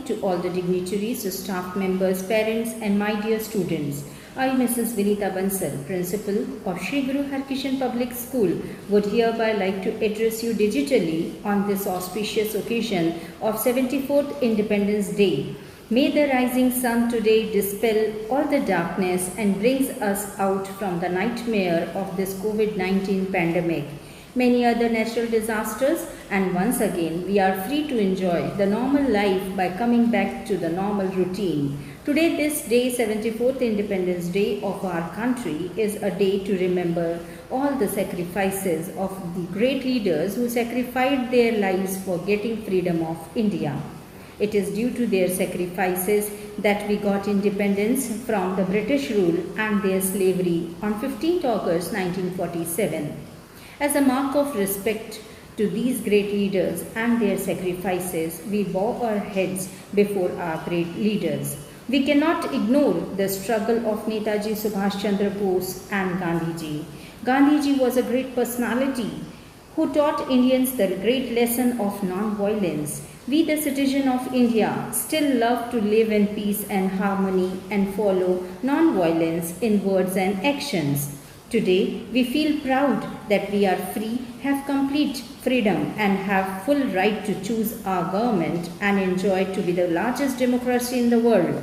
morning to all the dignitaries, staff members, parents and my dear students. I, Mrs. Vinita Bansal, Principal of Sri Guru Harkishan Public School, would hereby like to address you digitally on this auspicious occasion of 74th Independence Day. May the rising sun today dispel all the darkness and brings us out from the nightmare of this COVID-19 pandemic, many other natural disasters, and once again we are free to enjoy the normal life by coming back to the normal routine. Today, this day, 74th Independence Day of our country, is a day to remember all the sacrifices of the great leaders who sacrificed their lives for getting freedom of India. It is due to their sacrifices that we got independence from the British rule and their slavery on 15th August 1947. As a mark of respect to these great leaders and their sacrifices, we bow our heads before our great leaders. We cannot ignore the struggle of Netaji Subhash Chandra Bose and Gandhiji. Gandhiji was a great personality who taught Indians the great lesson of non-violence. We, the citizens of India, still love to live in peace and harmony and follow non-violence in words and actions. Today, we feel proud that we are free, have complete freedom and have full right to choose our government and enjoy to be the largest democracy in the world.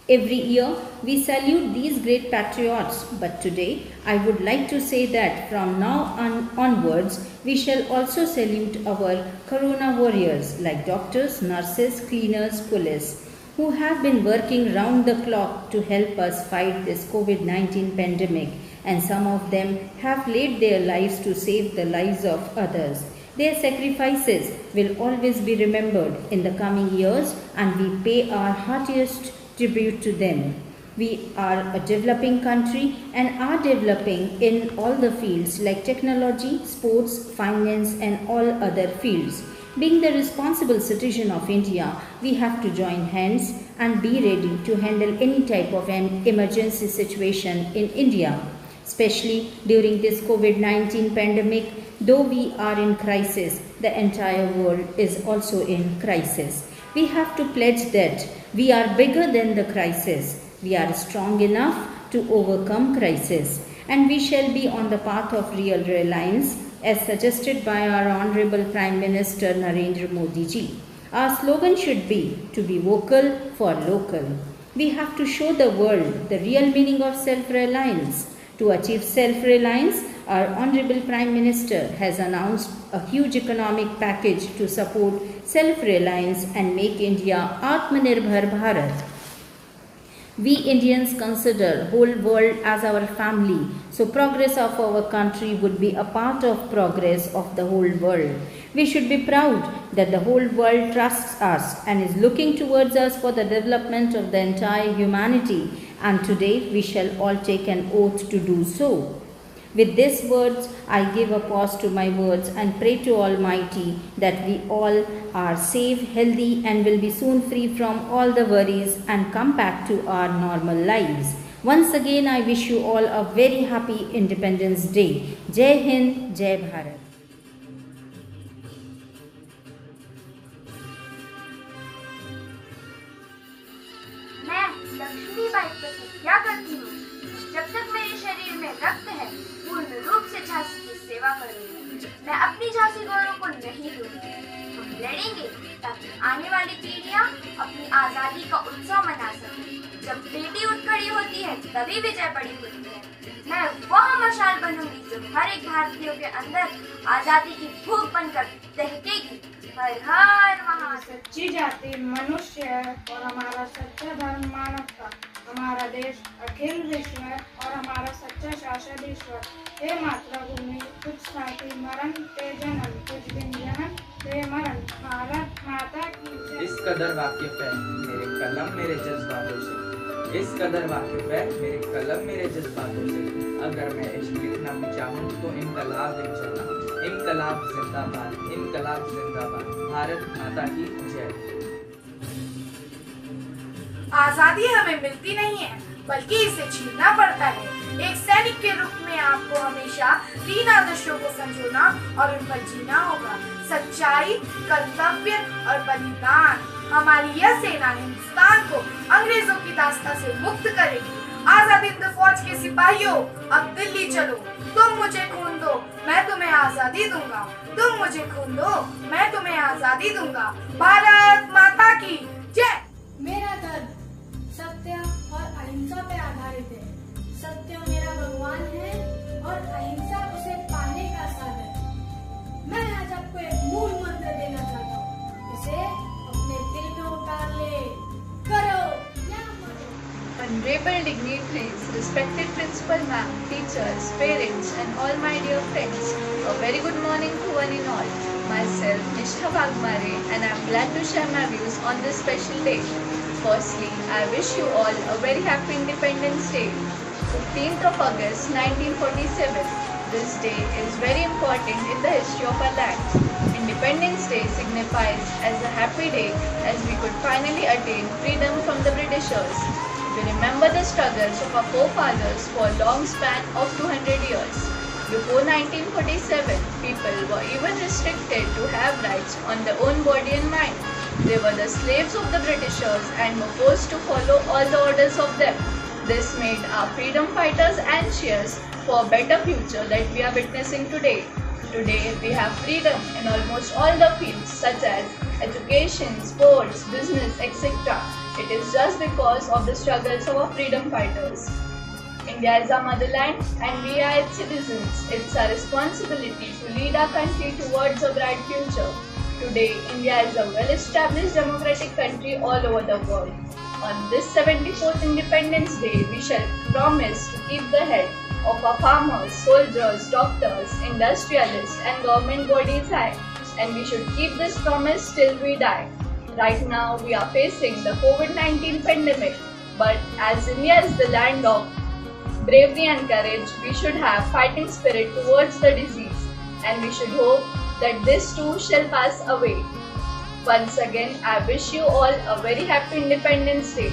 Every year, we salute these great patriots, but today, I would like to say that from now onwards, we shall also salute our corona warriors like doctors, nurses, cleaners, police, who have been working round the clock to help us fight this COVID-19 pandemic, and some of them have laid their lives to save the lives of others. Their sacrifices will always be remembered in the coming years, and we pay our heartiest tribute to them. We are a developing country and are developing in all the fields like technology, sports, finance and all other fields. Being the responsible citizen of India, we have to join hands and be ready to handle any type of an emergency situation in India, especially during this COVID-19 pandemic. Though we are in crisis, the entire world is also in crisis. We have to pledge that we are bigger than the crisis. We are strong enough to overcome crisis, and we shall be on the path of real reliance as suggested by our Honorable Prime Minister Narendra Modi ji. Our slogan should be to be vocal for local. We have to show the world the real meaning of self-reliance. To achieve self-reliance, our Honorable Prime Minister has announced a huge economic package to support self-reliance and make India Atmanirbhar Bharat. We Indians consider whole world as our family, so progress of our country would be a part of progress of the whole world. We should be proud that the whole world trusts us and is looking towards us for the development of the entire humanity, and today we shall all take an oath to do so. With these words, I give a pause to my words and pray to Almighty that we all are safe, healthy and will be soon free from all the worries and come back to our normal lives. Once again, I wish you all a very happy Independence Day. Jai Hind, Jai Bharat. मैं लक्ष्मीबाई प्रतिज्ञा करती हूँ, जब तक मेरे शरीर में रक्त है, पूर्ण रूप से झांसी की सेवा करूंगी। मैं अपनी झांसी गौरव को नहीं दूंगी। हम लड़ेंगे ताकि आने वाली पीढ़ियां अपनी आजादी का उत्सव मना सकें। जब बेटी उठ खड़ी होती है, तभी विजय बड़ी होती है। मैं वह मशाल बनूंगी जो हर एक भारतीय के अंदर आजादी की भूख बनकर दहकेगी। हर हर महादेव। सच्ची जाति मनुष्य है और हमारा सच्चा धर्म मानवता। हमारा देश अखिल विश्व है और हमारा सच्चा शासन ईश्वर। हे मातृभूमि तुझ साथी मरण ते जन्म, तुझ बिन जन्म ते मरण, भारत माता की जय। इस कदर वाकिफ है मेरे कलम मेरे जज्बातों से, इस कदर वाकिफ है मेरे कलम मेरे जज्बातों से। अगर मैं इश्क लिखना भी चाहूँ तो इनकलाब लिख जाऊँ। इनकलाब जिंदाबाद, इनकलाब जिंदाबाद, भारत माता की जय। आजादी हमें मिलती नहीं है, बल्कि इसे छीनना पड़ता है। एक सैनिक के रूप में आपको हमेशा 3 आदर्शों को संजोना और उन पर जीना होगा। सच्चाई, कर्तव्य और बलिदान। हमारी यह सेना हिंदुस्तान को अंग्रेजों की दास्ता से मुक्त करेगी। आजाद हिंद फौज के सिपाहियों, अब दिल्ली चलो। तुम मुझे खून दो, मैं तुम्हें आजादी दूंगा। तुम मुझे खून दो, मैं तुम्हें आजादी दूंगा। भारत माता की जय। मेरा धर्म सत्य और अहिंसा पे आधारित है। सत्य मेरा भगवान है और अहिंसा उसे पाने का साधन है। मैं आज आपको एक मूल मंत्र देना चाहता हूँ, इसे अपने दिल में उतार ले। करो या मरो। Honorable dignitaries, respected principal ma'am, teachers, parents and all my dear friends, a very good morning to one and all. Myself Nisha Bagmare and I am glad to share my views on this special day. Firstly, I wish you all a very happy Independence Day. 15th of August 1947. This day is very important in the history of our land. Independence Day signifies as a happy day as we could finally attain freedom from the Britishers. We remember the struggles of our forefathers for a long span of 200 years. Before 1947, people were even restricted to have rights on their own body and mind. They were the slaves of the Britishers and were forced to follow all the orders of them. This made our freedom fighters anxious for a better future that we are witnessing today. Today, we have freedom in almost all the fields such as education, sports, business, etc. It is just because of the struggles of our freedom fighters. India is our motherland and we are its citizens. It's our responsibility to lead our country towards a bright future. Today, India is a well-established democratic country all over the world. On this 74th Independence Day, we shall promise to keep the head of our farmers, soldiers, doctors, industrialists and government bodies high. And we should keep this promise till we die. Right now, we are facing the COVID-19 pandemic, but as India is the land of bravery and courage, we should have fighting spirit towards the disease, and we should hope that this too shall pass away. Once again, I wish you all a very happy Independence Day.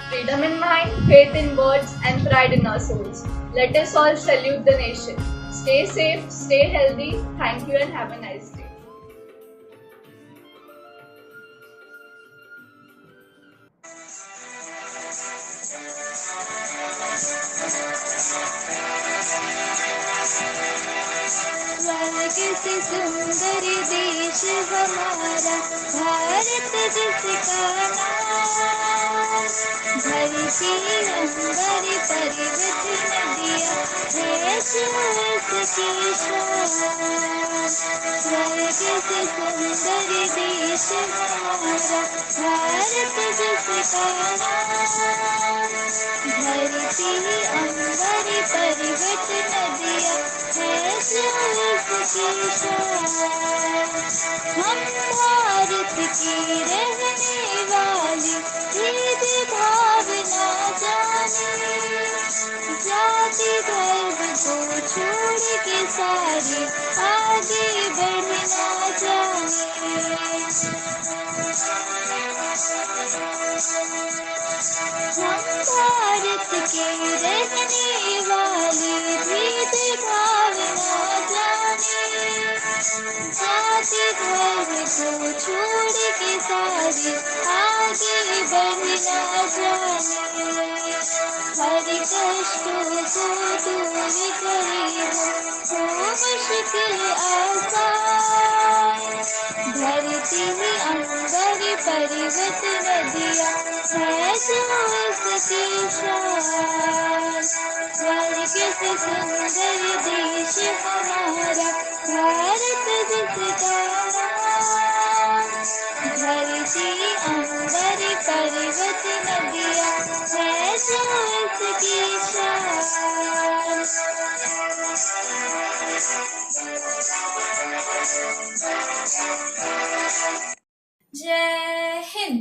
Freedom in mind, faith in words, and pride in our souls. Let us all salute the nation. Stay safe, stay healthy. Thank you and have a nice day. स्वर्ग से सुंदर देश हमारा भारत जिसका नाम, धरती अंबर पर्वत नदियाँ है जो इसकी शान। स्वर्ग से सुंदर देश हमारा भारत जिसका नाम, धरती अंबर पर्वत नदियाँ है जो इसकी शान। हम भारत की रहने वाली, भेदभाव ना जाने, जाति धर्म को छोड़ के सारे आगे बढ़ना जाने। हम भारत के रहने वाले, भेदभाव ना जाने, जाति धर्म को छोड़ के सारे आगे बढ़ना जाने। हर कष्टों को दूर करे हो मुश्किल आसान, धरती अंबर पर्वत नदियाँ है जो इसकी शान। स्वर्ग से सुंदर देश हमारा भारत जिसका नाम, धरती अंबर पर्वत नदियाँ है जो इसकी शान। जय हिंद।